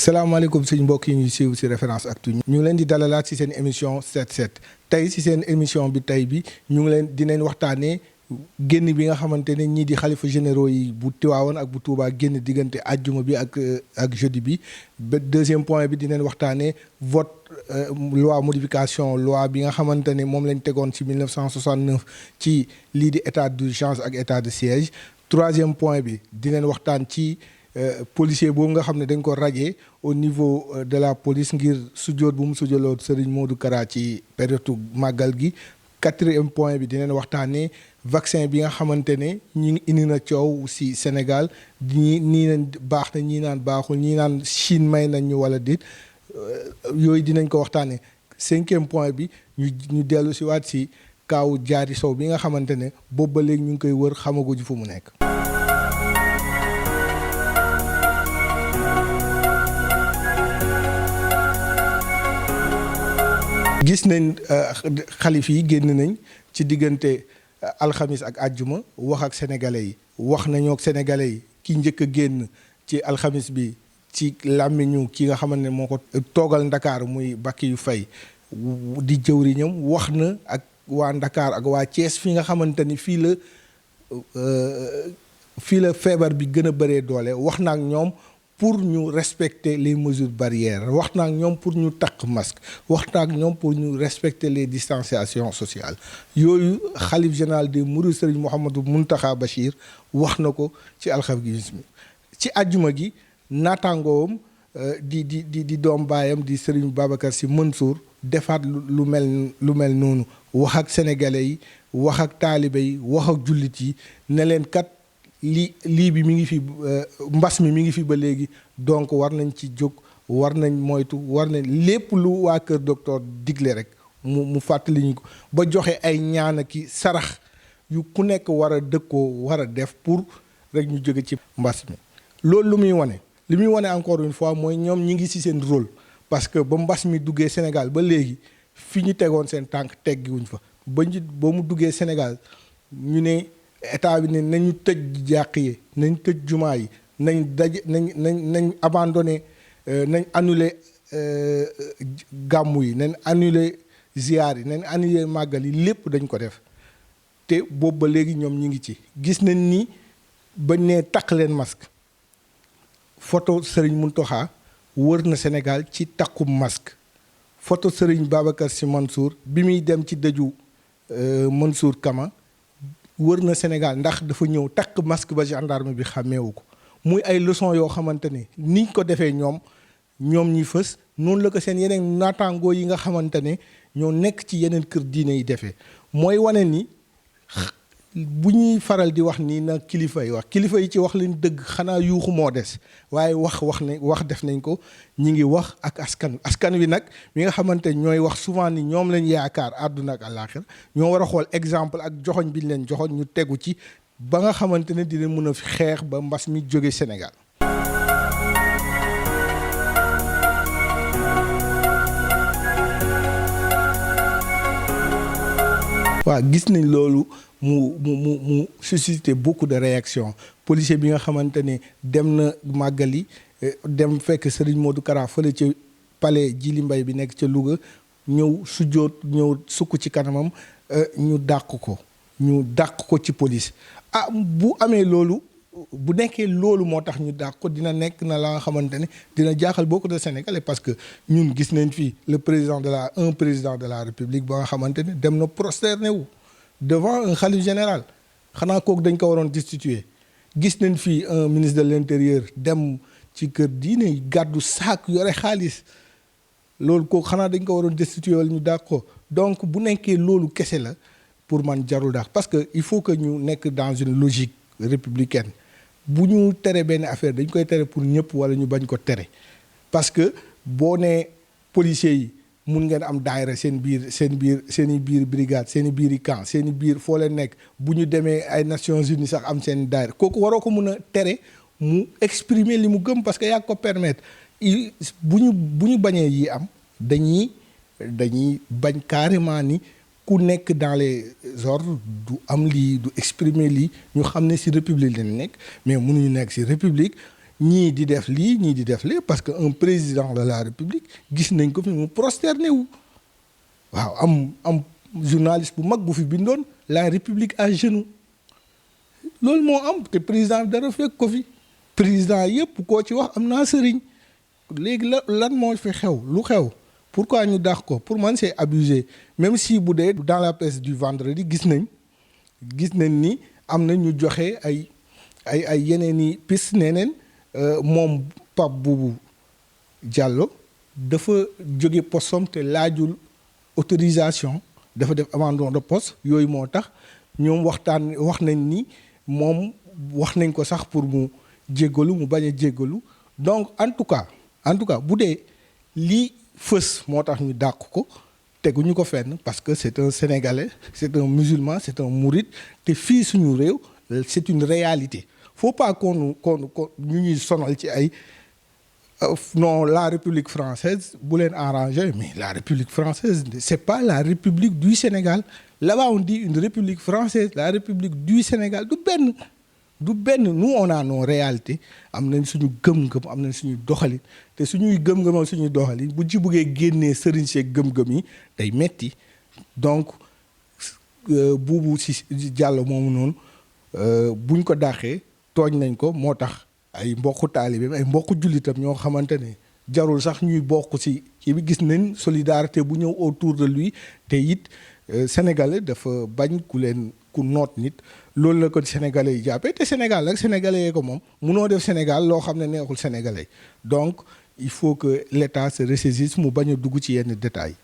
salaamaaleykum suñu mbokk yi ñuy siiw si Référence Actu ñu ngi leen di dalalaat si seen émission 7-7 tey si seen émission bi tey bi ñu ngi leen dinañ waxtaanee génn bi nga xamante ne ñii di xalifa généraux yi bu Tiwaawan ak bu Touba génn diggante àjjuma bi ak jeudi bi ba deuxième point bi dinañ waxtaanee vote loi modification loi bi nga xamante ne moom lañ tegoon ci 1969 ci lii di état d'urgence ak état de siège troisième point bi dinañ waxtaan ci policier boobu nga xam ne dañ ko radier au niveau de la police ngir sujjoot bu mu sujjooloon Serigne Modou Kara ci période màggal gi quatrième point bi dinañ waxtaanee vaccin bi nga xamante ne ñi ngi indi na coow si Sénégal nii naan baax na ñii naan baaxul ñii naan Chine may nañ ñu wala déet yooyu dinañ ko waxtaanee cinquième point bi ñu dellu si waat si kaaw Diary Sow bi nga xamante ne boobu ba léegi ñu ngi koy wër xamaguñu fu mu nekk. gis nañ xalif yi génn nañ ci diggante alxamis ak àjjuma wax ak sénégalais yi wax nañoo ak sénégalais yi ki njëkk a génn ci alxamis bi ci làmmiñu ki nga xamante ne moo ko toogal Ndakaar muy Bakiyu Faye di jëwriñam wax na ak waa Ndakaar ak waa Thiès fi nga xamante ni fii la feebar bi gën a bëree doole wax na ak ñoom pour ñu respecter les mesures barrières wax na ak ñoom pour ñu takk masque wax na ak ñoom pour ñu respecter les distanciations sociales yooyu xalif général des Mourides Serigne Mouhamadou Mountakha Bachir wax na ko ci alxamis bi ci àjjuma gi naataangoom di doom baayam di Serigne Babacar Sy Mansour defaat lu mel noonu wax ak sénégalais yi wax ak taalibe yi wax ak jullit yi ne leen kat lii bi mi ngi fi mbas mi ngi fi ba léegi donc war nañ ci jóg war nañ moytu war nañ lépp lu waa kër docteur digle rek mu fàttali ñu ko ba joxe ay ñaan ki sarax yu ku nekk war a dëkkoo war a def pour rek ñu jóge ci mbas mi. loolu lu muy wane li muy wane encore une fois mooy ñoom ñi ngi ci seen rôle parce que ba mbas mi duggee Sénégal ba léegi fi ñu tegoon seen tànk teggiwuñ fa ba mu duggee Sénégal ñu ne. état bi ne nañu tëj jàq yi nañ tëj jumaa yi nañ abandonné nañ annulé gàmmu yi nañ annulé ziyaar yi nañ annulé màggal yi lépp dañ ko def te boobu ba léegi ñoom ñi ngi ci gis nañ ni bañ ne takk leen masque photo Serigne Mountakha wër na Sénégal ci takkum masque photo Serigne Babacar Sy Mansour bi muy dem ci dëju Mansour Kama wër na Sénégal ndax dafa ñëw takk masque ba gendarme bi xàmmeewu ko muy ay leçon yoo xamante ne niñ ko defee ñoom ñi fës noonu la ko seen yeneen naataangoo yi nga xamante ne ñoo nekk ci yeneen kër diine yi defee mooy wane ni bu ñuy faral di wax nii na kilifa yi ci wax leen dëgg xanaa yuuxu moo des waaye wax def nañ ko ñi ngi wax ak askan wi nag mi nga xamante ñooy wax souvent ni ñoom lañ yaakaar àdduna ak àllaaxira ñoo war a xool exemple ak joxoñ bi ñu leen joxoñ ñu tegu ci ba nga xamante ne dina mën a xeex ba mbas mi jóge Sénégal. waaw gis nañ loolu mu suscité beaucoup de réactions policier bi nga xamante ne dem na màggali dem fekk Serigne Modou Kara fële ca palais Djily Mbaye bi nekk ca Louga ñëw sukk ci kanamam ñu dàq ko ci police bu amee loolu bu nekkee loolu moo tax ñu dàq ko dina nekk na la nga xamante ne dina jaaxal beaucoup de Sénégalais parce que ñun gis nañ fii un président de la République ba nga xamante ne dem na prosterné wu devant un khalife général xanaa kooku dañ ko waroon destituer gis nañ fii un ministre de l'intérieur dem ci kër diine gàddu saak yore xaalis loolu kooku xanaa dañ ko waroon destituer wala ñu dàq ko donc bu nekkee loolu kese la pour man jarul dàq parce que il faut que ñu nekk dans une logique républicaine bu ñu tere benn affaire dañ koy tere pour ñëpp wala ñu bañ ko tere parce que boo nee policiers yi mun ngeen am daayira seen i biir brigade seen i biiri camp seen i biir foo leen nekk bu ñu demee ay Nations Unies sax am seen daayira kooku waroo ko mun a tere mu exprimer li mu gëm parce que yaa ko permettre bu ñu bañee yi am dañuy bañ carrément ni ku nekk dans les ordres du am lii du exprimer lii ñu xam ne ci république lañ nekk mais mënuñu nekk ci république ñii di def lii ñii di def lii parce que un président de la république gis nañ ko fi mu prosterné wu waaw am journaliste bu mag bu fi bindoon la république à genoux loolu moo am te président bi dara fekk ko fi président yëpp koo ci wax am naa sëriñ léegi lan moo fi xew lu xew pourquoi ñu dàq ko pour man c'est abusé même si bu dee dans la presse du vendredi gis nañ ni am na ñu joxe ay yeneen i piste neneen moom Pape Boubou Diallo dafa jóge postom te laajul autorisation dafa def abandon de poste yooyu moo tax ñoom wax nañ ni moom wax nañ ko sax pour mu jéggalu mu bañ a jéggalu donc en tout cas bu dee lii fës moo tax ñu dàq ko teguñu ko fenn parce que c'est un Sénégalais c'est un musulman c'est un mouride te fii suñu réew c'est une réalité faut pas qu'on ñu ñuy sonal ci ay non la République française bu leen arrangé mais la République française c'est pas la République du Sénégal là-bas on dit une République française la République du Sénégal du benn nous on a nos réalités am nañ suñu gëm-gëm am nañ suñu doxalin te suñuy gëm-gëm ak suñu doxalin bu ci buggee génnee sëriñ see gëm-gëm yi day metti donc Boubou Diallo moomu noonu buñ ko dàqee tooñ nañ ko moo tax ay mbokku taalibeem ay mbokku jullitam ñoo xamante ne jarul sax ñuy bokk ci kii bi gis nañ solidarité bu ñëw autour de lui te it sénégalais dafa bañ ku noot nit loolu la ko sénégalais yi jàppee te Sénégal nag sénégalais yee ko moom munoo def Sénégal loo xam ne neexul sénégalais donc il faut que l'État se ressaisisse mu bañ a dugg ci yenn détails.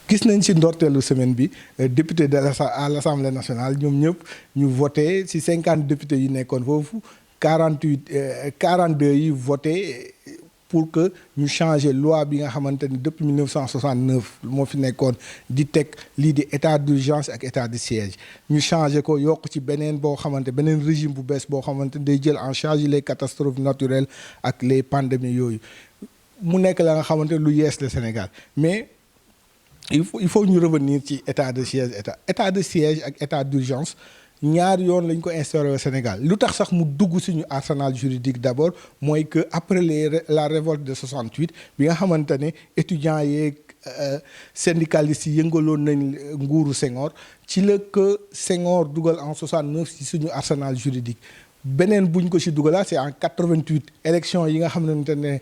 gis nañ ci ndorteelu semaine bi député à l'Assemblée nationale ñoom ñëpp ñu voté ci 50 députés yi nekkoon foofu 42 yi voté pour que ñu changer loi bi nga xamante ni depuis 1969 moo fi nekkoon di teg lii di état d'urgence ak état de siège ñu changer ko yokk ci beneen régime bu bees boo xamante day jël en charge les catastrophes naturelles ak les pandémies yooyu mu nekk la nga xamante lu yees le Sénégal mais il faut ñu revenir ci état de siège état de siège ak état d'urgence ñaar yoon lañ ko instauré au Sénégal lu tax sax mu dugg suñu arsenal juridique d'abord mooy que après la révolte de 68 bi nga xamante ne étudiants yeeg syndicalistes yi yëngaloon nañ nguuru Senghor ci la que Senghor dugal en 69 ci suñu arsenal juridique beneen buñ ko ci dugala c'est en 88 élection yi nga xamante ne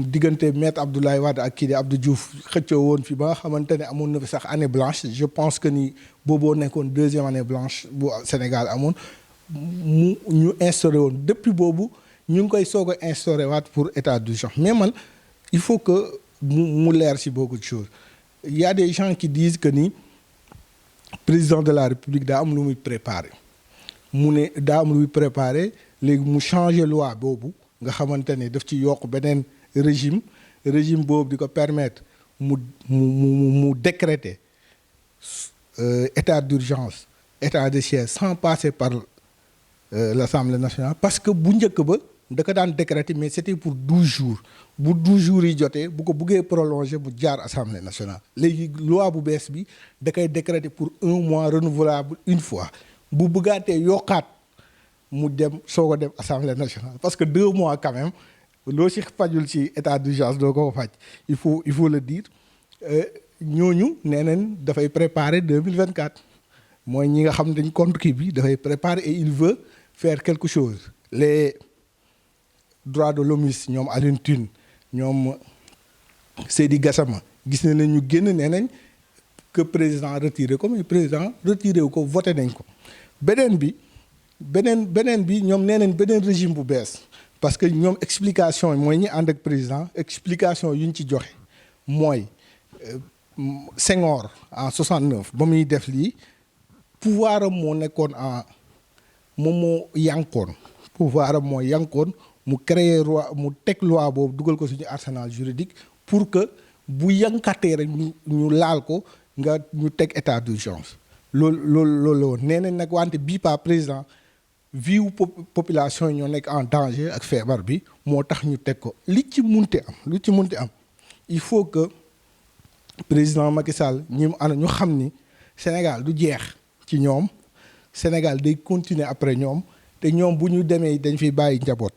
diggante maître Abdoulaye Wade ak kii di Abdou Diouf xëccoo woon fi ba nga xamante ne amoon na fi sax année blanche je pense que ni booboo nekkoon deuxième année blanche bu Sénégal amoon ñu instauré woon depuis boobu ñu ngi koy soog a instauré waat pour état d'urgence mais man il faut que mu leer ci beaucoup de choses il y a des gens qui disent que ni président de la République daa am lu muy préparé mu ne daa am luy préparé léegi mu changer loi boobu nga xamante ne daf ci yokk beneen régime boobu di ko permettre mu décréter état d'urgence état de siège sans passer par l'Assemblée nationale parce que bu njëkk ba da ko daan décréter mais c'était pour 12 jours bu 12 jours yi jotee bu ko buggee prolonger bu jaar Assemblée nationale léegi loi bu bees bi da koy décréter pour 1 mois renouvelable une fois bu bëggaatee yokkaat mu dem soog a dem Assemblée nationale parce que 2 mois quand même loo ci fajul ci état d'urgence doo ko faj il faut le dire ñooñu nee nañ dafay préparer 2024 mooy ñi nga xam ne dañ contre kii bi dafay préparer et il veut faire quelque chose les droits de l'homme ñoom Alioune Tine ñoom Seydi Gassama gis nañ ñu génn nee nañ que président retiré ko mais président retiré wu ko voté nañ ko beneen bi ñoom nee nañ beneen régime bu bees parce que ñoom explication mooy ñi ànd ak président explication yu ñu ci joxe mooy Senghor en 69 ba muy def lii pouvoir am moo nekkoon moom moo yankoon pouvoir am moo yankoon mu créer loi mu teg loi boobu dugal ko suñu arsenal juridique pour que bu yankatee rek ñu laal ko ñu teg état d'urgence loolu la woon nee nañ nag wante bii pas président viu population yi ñoo nekk en danger ak feebar bi moo tax ñu teg ko li ci munti am il faut que président Macky Sall ñu xam ni Sénégal du jeex ci ñoom Sénégal day continuer après ñoom te ñoom bu ñu demee dañ fiy bàyyi njaboot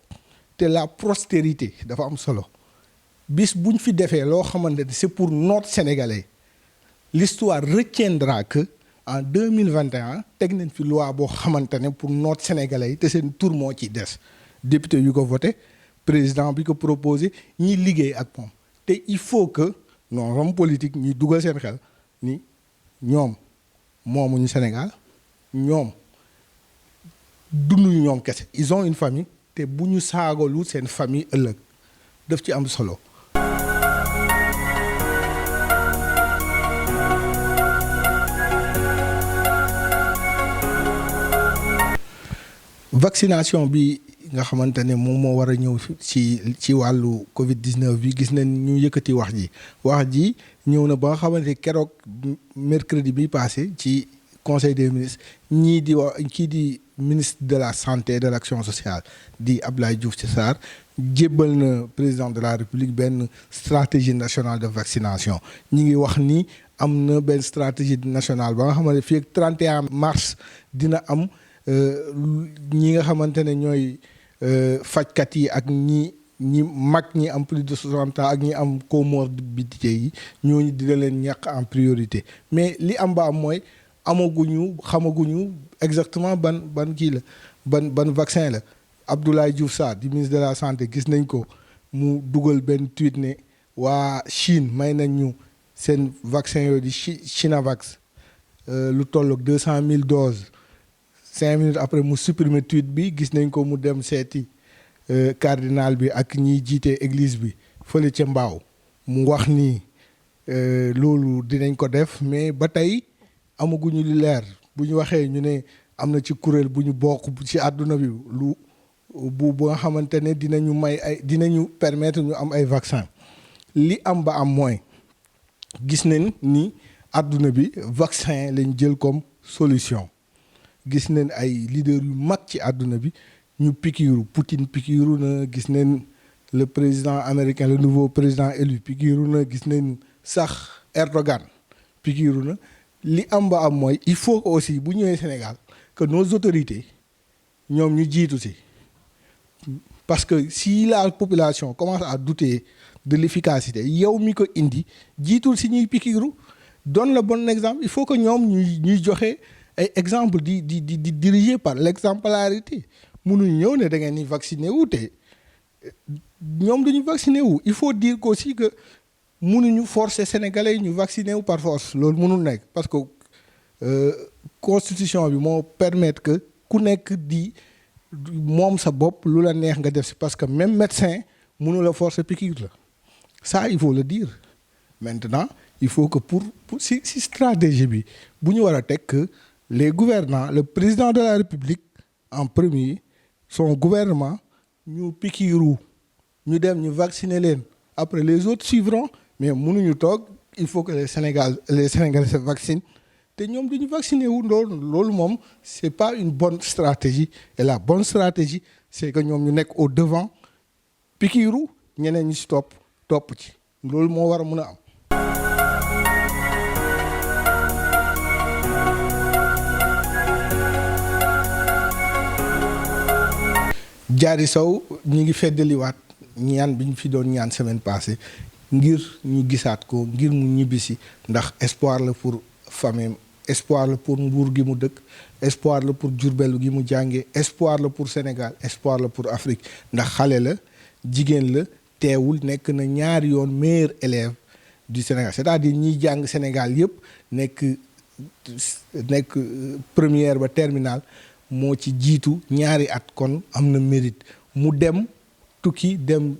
te la postérité dafa am solo bis buñ fi defee loo xamante ne c'est pour notre Sénégalais l'histoire retiendra que en 2021 teg nañ fi loi boo xamante ne pour notre Sénégalais yi te seen tur moo ci des député yu ko voté président bi ko proposé ñi liggéey ak moom te il faut que non homme politique ñuy dugal seen xel ni ñoom moomuñu Sénégal ñoom dunduñu ñoom kese ils ont une famille te bu ñu saagalu seen famille ëllëg daf ci am solo. vaccination bi nga xamante ne moom moo war a ñëw ci wàllu Covid 19 bi gis nañ ñu yëkkati wax ji ñëw na ba nga xamante ne keroog mercredi bi passé ci conseil des ministres ñii di wax kii di ministre de la santé et de l'action sociale di Abdoulaye Diouf Sarr jébbal na président de la république benn stratégie nationale de vaccination ñi ngi wax ni am na benn stratégie nationale ba nga xamante ne fii ak 31 mars dina am ñi nga xamante ne ñooy fajkat yi ak ñi mag ñi am plus de 60 ans ak ñi am comorbidité yi ñooñu dina leen ñàkk en priorité mais li am ba am mooy xamaguñu exactement ban kii la ban vaccin la Abdoulaye Diouf Sarr di ministre de la santé gis nañ ko mu dugal benn tweet ne waa Chine may nañ ñu seen vaccin yooyu di Chinavax lu tolloog 200,000 doses 5 minutes après mu supprimer tweet bi gis nañ ko mu dem seeti cardinal bi ak ñiy jiite église bi fële ca Mbaaw mu wax ni loolu dinañ ko def mais ba tey amaguñu lu leer bu ñu waxee ñu ne am na ci kuréel bu ñu bokk ci àdduna bi lu bu nga xamante ne dinañu permettre ñu am ay vaccin li am ba am mooy gis nañ ni àdduna bi vaccin lañ jël comme solution gis nañ ay leaders yu mag ci àdduna bi ñu pikiiru Poutine pikiiru na gis nañ le président américain le nouveau président élu pikiiru na gis nañ sax Erdogan pikiiru na li am ba am mooy il faut aussi bu ñëwee Sénégal que nos autorités ñoom ñu jiitu si parce que si la population commence à douter de l'efficacité yow mi ko indi jiitul si ñuy pikiiru donne le bon exemple il faut que ñoom ñuy joxe ay exemple di diriger par l'exemplarité mënuñu ñëw ne da ngeen ni vacciné wu te ñoom dañu vacciné wu il faut dire qu'aussi que mënuñu forcer sénégalais yi ñu vacciné wu par force loolu mënul nekk parce que constitution bi moo permettre que ku nekk di moom sa bopp lu la neex nga def si parce que même médecin mënu la forcer piqûre la ça il faut le dire maintenant il faut que pour si stratégie bi bu ñu war a teg que les gouvernants le président de la république en premier son gouvernement ñu pikiiru ñu dem ñu vacciner leen après les autres suivront mais mënuñu toog il faut que les Sénégalais se vaccinent te ñoom duñu vacciner wu loolu moom c'est pas une bonne stratégie et la bonne stratégie c'est que ñoom ñu nekk au devant pikiiru ñeneen ñi si topp ci loolu moo war a mën a am. Diary Sow ñi ngi feddaliwaat ñaan bi ñu fi doon ñaan semaine passée ngir ñu gisaat ko ngir mu ñibbisi ndax espoir la pour famille espoir la pour Mbuur gi mu dëkk espoir la pour Diourbel gi mu jàngee espoir la pour Sénégal espoir la pour Afrique ndax xale la jigéen la teewul nekk na ñaari yoon meilleur élève du Sénégal c'est-à-dire ñiy jàng Sénégal yëpp nekk première ba terminale moo ci jiitu ñaari at kon am na mérite mu dem tukki dem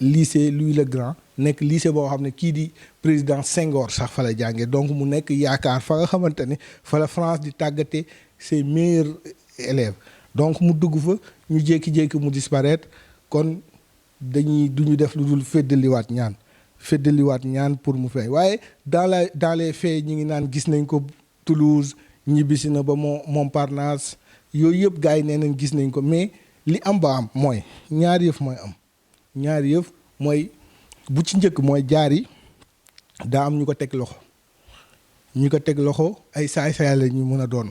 lycée Louis le Grand nekk lycée boo xam ne kii di président Senghor sax fa la jàngee donc mu nekk yaakaar fa nga xamante ne fa la France di tàggate ses meilleurs élèves donc mu dugg fa ñu jékki-jékki mu disparaître kon duñu def lu dul feddaliwaat ñaan pour mu fay waaye dans les faits ñi ngi naan gis nañ ko Toulouse ñibbisi na ba Montparnasse yooyu yëpp gars yi nee nañ gis nañ ko mais li am ba am mooy ñaari yëf mooy bu ci njëkk mooy Diary daa am ñu ko teg loxo ñu ko teg loxo ay saay-saay la ñu mën a doon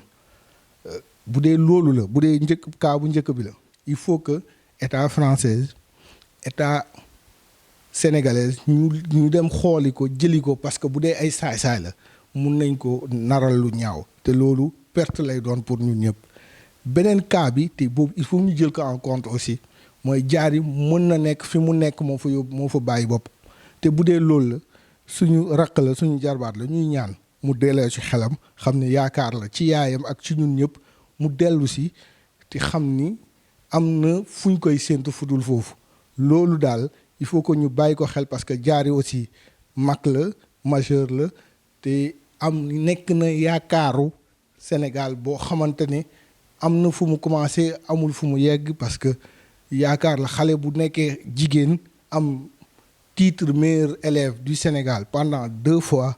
bu dee loolu la bu dee cas bu njëkk bi la il faut que état français état sénégalaise ñu dem xooli ko jëli ko parce que bu dee ay saay-saay la mun nañ ko naral lu ñaaw te loolu perte lay doon pour ñun ñëpp. beneen cas bi te boobu il faut ñu jël ko en compte aussi mooy Diary mën na nekk fi mu nekk moo fa yóbbu moo fa bàyyi bopp te bu dee loolu la suñu raq la suñu jarbaat la ñuy ñaan mu dellee ci xelam xam ne yaakaar la ci yaayam ak ci ñun ñëpp mu dellu si te xam ni am na fuñ koy séentu fudul foofu loolu daal il faut que ñu bàyyi ko xel parce que Diary aussi mag la majeur la te am nekk na yaakaaru Sénégal boo xamante ne am na fu mu commencé amul fu mu yegg parce que yaakaar la xale bu nekkee jigéen am titre meilleur élève du Sénégal pendant 2 fois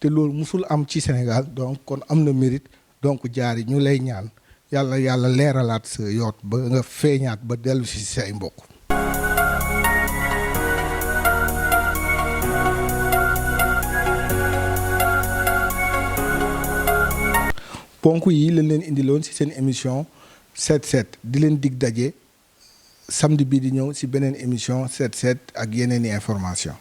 te loolu musul am ci Sénégal donc kon am na mérite donc Diary ñu lay ñaan yàlla leeralaat sa yoot ba nga feeñaat ba dellu si say mbokk. ponk yi lañ leen indiloon ci seen émission Seet Seet di leen dig daje samedi bii di ñëw ci beneen émission Seet Seet ak yeneen i information